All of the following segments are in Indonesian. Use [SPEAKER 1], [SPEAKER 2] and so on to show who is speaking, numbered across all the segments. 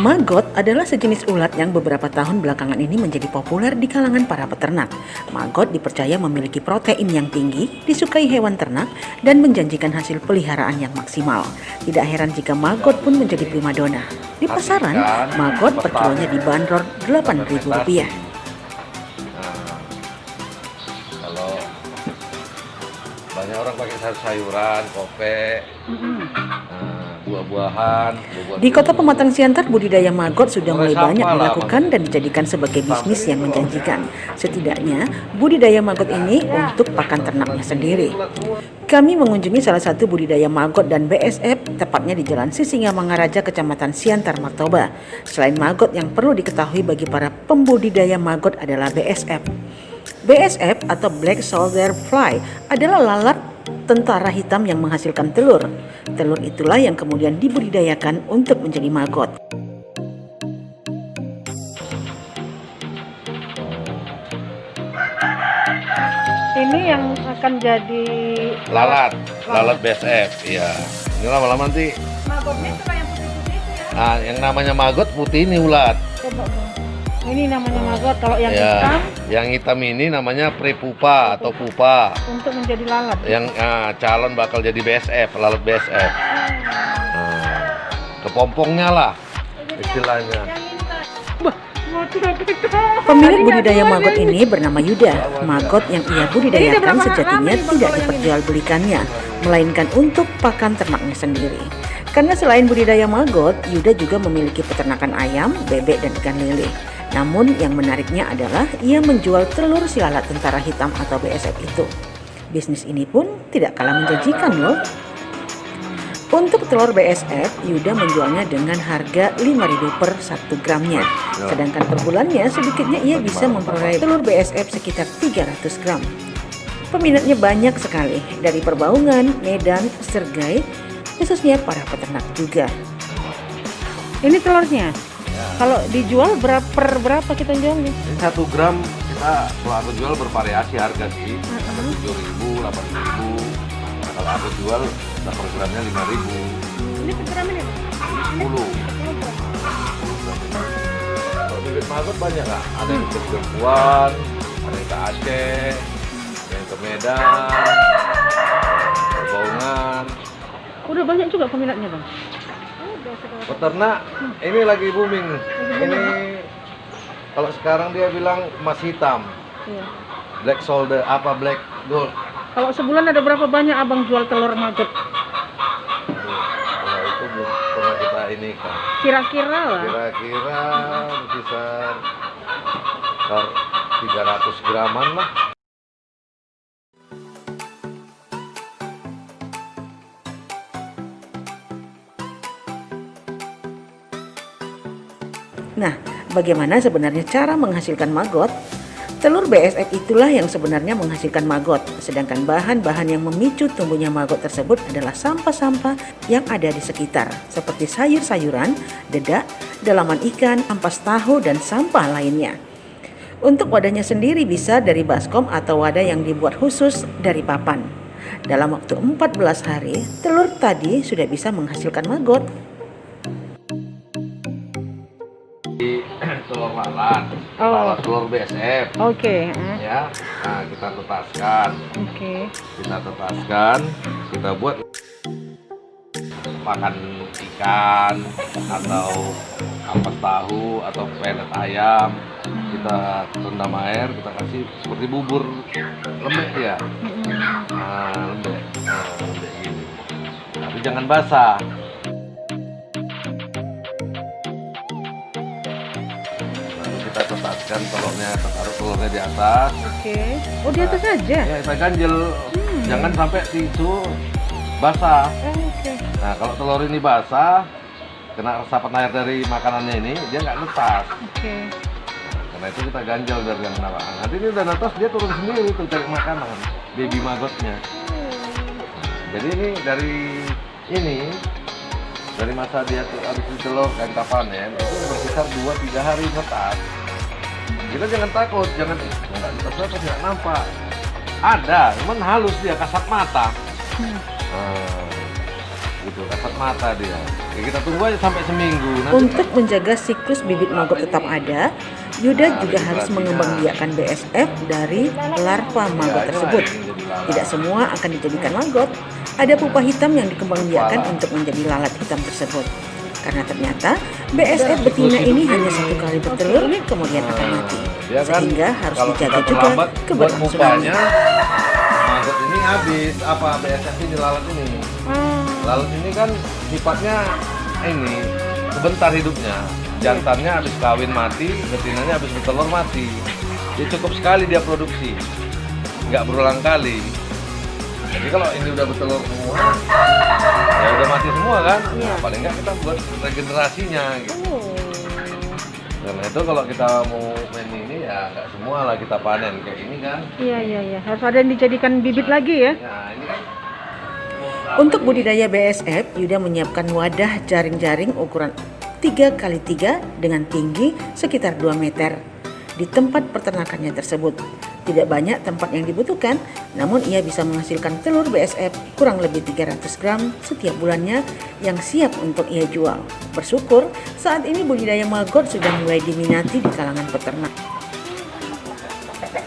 [SPEAKER 1] Maggot adalah sejenis ulat yang beberapa tahun belakangan ini menjadi populer di kalangan para peternak. Maggot dipercaya memiliki protein yang tinggi, disukai hewan ternak, dan menjanjikan hasil peliharaan yang maksimal. Tidak heran jika maggot pun menjadi primadona. Di pasaran, maggot per kilonya dibanderol Rp8.000.
[SPEAKER 2] Kalau banyak orang pakai sayur-sayuran, kope, buah-buahan.
[SPEAKER 1] Di Kota Pematang Siantar, budidaya maggot sudah mulai banyak dilakukan dan dijadikan sebagai bisnis yang menjanjikan. Setidaknya, budidaya maggot ini untuk pakan ternaknya sendiri. Kami mengunjungi salah satu budidaya maggot dan BSF, tepatnya di Jalan Sisingamangaraja, Kecamatan Siantar, Martoba. Selain maggot, yang perlu diketahui bagi para pembudidaya maggot adalah BSF. BSF atau Black Soldier Fly adalah lalat tentara hitam yang menghasilkan telur. Telur itulah yang kemudian dibudidayakan untuk menjadi maggot.
[SPEAKER 3] Ini yang akan jadi
[SPEAKER 2] lalat BSF, ya. Ini lama-lama nanti.
[SPEAKER 3] Maggotnya itu yang putih-putih itu ya.
[SPEAKER 2] Nah, yang namanya maggot putih ini ulat.
[SPEAKER 3] Coba dong. Ini namanya maggot. Kalau yang
[SPEAKER 2] Ya,
[SPEAKER 3] hitam
[SPEAKER 2] yang hitam ini namanya prepupa atau pupa.
[SPEAKER 3] untuk menjadi lalat.
[SPEAKER 2] Yang calon bakal jadi BSF, lalat BSF. Kepompongnya lah istilahnya.
[SPEAKER 1] Pemilik budidaya maggot ini bernama Yuda. Maggot yang ia budidayakan sejatinya tidak diperjualbelikannya, melainkan untuk pakan ternaknya sendiri. Karena selain budidaya maggot, Yuda juga memiliki peternakan ayam, bebek, dan ikan lele. Namun yang menariknya adalah ia menjual telur si lalat tentara hitam atau BSF itu. Bisnis ini pun tidak kalah menjanjikan loh. Untuk telur BSF, Yuda menjualnya dengan harga Rp5.000 per 1 gramnya. Sedangkan per bulannya sedikitnya ia bisa memperoleh telur BSF sekitar 300 gram. Peminatnya banyak sekali, dari Perbaungan, Medan, Sergai, khususnya para peternak juga.
[SPEAKER 3] Ini telurnya. Kalau dijual berapa kita jualnya?
[SPEAKER 2] Ini 1 gram kita kalau aku jual bervariasi harga sih. Ada 7.000, 8.000. Nah, kalau aku jual per gramnya 5.000.
[SPEAKER 3] Ini per gram ini?
[SPEAKER 2] 10. Kalau bibit maggot banyak nggak? Ada yang ke Cirebon, ada yang ke Aceh, ada yang ke Medan, Perbaungan.
[SPEAKER 3] Udah banyak juga peminatnya, Bang.
[SPEAKER 2] Peternak ini lagi booming. Ini kalau sekarang dia bilang emas hitam,
[SPEAKER 3] Iya.
[SPEAKER 2] black soldier apa black gold.
[SPEAKER 3] Kalau sebulan ada berapa banyak Abang jual telur maggot?
[SPEAKER 2] Kalau itu belum pernah kita ini kan.
[SPEAKER 3] Kira-kira lah.
[SPEAKER 2] Kira-kira berkisar 300 graman lah.
[SPEAKER 1] Nah, bagaimana sebenarnya cara menghasilkan maggot? Telur BSF itulah yang sebenarnya menghasilkan maggot, sedangkan bahan-bahan yang memicu tumbuhnya maggot tersebut adalah sampah-sampah yang ada di sekitar, seperti sayur-sayuran, dedak, dalaman ikan, ampas tahu, dan sampah lainnya. Untuk wadahnya sendiri bisa dari baskom atau wadah yang dibuat khusus dari papan. Dalam waktu 14 hari, telur tadi sudah bisa menghasilkan maggot.
[SPEAKER 2] Telur lalat, telur BSF.
[SPEAKER 3] Oke.
[SPEAKER 2] Ya, nah kita tetaskan.
[SPEAKER 3] Oke.
[SPEAKER 2] Kita tetaskan, kita buat makan ikan atau ampas tahu atau pelet ayam. Kita rendam air, kita kasih seperti bubur lembek ya. Lembek gini. Tapi jangan basah. Kita tetaskan telurnya, taruh telurnya di atas.
[SPEAKER 3] Oke. Oh, di atas aja?
[SPEAKER 2] Ya, kita ganjel. Jangan sampai tisu basah.
[SPEAKER 3] Oke.
[SPEAKER 2] Nah, kalau telur ini basah, kena resapan air dari makanannya ini, dia nggak netas.
[SPEAKER 3] Oke.
[SPEAKER 2] Karena itu kita ganjel biar yang netas. Nanti ini udah netas, dia turun sendiri tuh cari makanan, baby maggotnya. Jadi ini dari masa dia habis ditelurkan panen itu berkisar 2-3 hari netas. Kita jangan takut, jangan nggak netas tidak nampak. Ada, cuman halus dia kasat mata. gitu, kasat mata dia. Ya, kita tunggu aja sampai seminggu. Nanti
[SPEAKER 1] Untuk menjaga siklus bibit maggot tetap ada, Yuda juga harus mengembangbiakkan BSF dari larva maggot tersebut. Tidak semua akan dijadikan maggot. Ada pupa hitam yang dikembangbiakkan untuk menjadi lalat hitam tersebut. Karena ternyata BSF betina ini hanya satu kali bertelur, kemudian akan mati.
[SPEAKER 2] dia kan
[SPEAKER 1] Sehingga harus
[SPEAKER 2] kalau
[SPEAKER 1] dijaga
[SPEAKER 2] kita
[SPEAKER 1] juga
[SPEAKER 2] terlambat buat
[SPEAKER 1] keberlangsungannya.
[SPEAKER 2] pupanya, maggot ini habis apa BSF ini lalat ini. Lalat ini kan sifatnya ini sebentar hidupnya. Jantannya habis kawin mati, betinanya habis bertelur mati. Dia cukup sekali dia produksi, nggak berulang kali. Jadi kalau ini udah bertelur semua, ya udah mati semua kan. Nah, paling nggak kita buat regenerasinya gitu. Karena itu kalau kita mau main ini ya nggak semua lah kita panen kayak ini kan.
[SPEAKER 3] Iya. Harus ada yang dijadikan bibit lagi ya.
[SPEAKER 2] Nah ini kan.
[SPEAKER 1] Untuk budidaya BSF, Yuda menyiapkan wadah jaring-jaring ukuran 3x3 dengan tinggi sekitar 2 meter di tempat peternakannya tersebut. Tidak banyak tempat yang dibutuhkan, namun ia bisa menghasilkan telur BSF kurang lebih 300 gram setiap bulannya yang siap untuk ia jual. Bersyukur saat ini budidaya maggot sudah mulai diminati di kalangan peternak.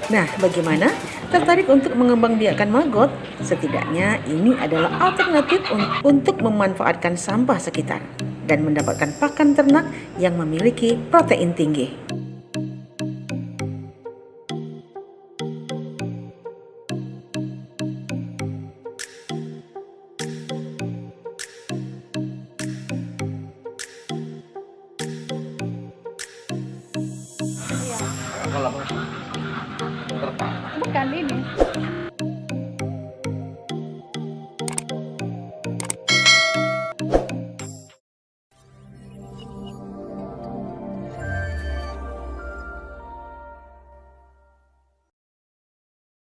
[SPEAKER 1] Nah, bagaimana? Tertarik untuk mengembangbiakkan maggot? Setidaknya ini adalah alternatif untuk memanfaatkan sampah sekitar dan mendapatkan pakan ternak yang memiliki protein tinggi.
[SPEAKER 2] Kalau
[SPEAKER 3] Bukan ini.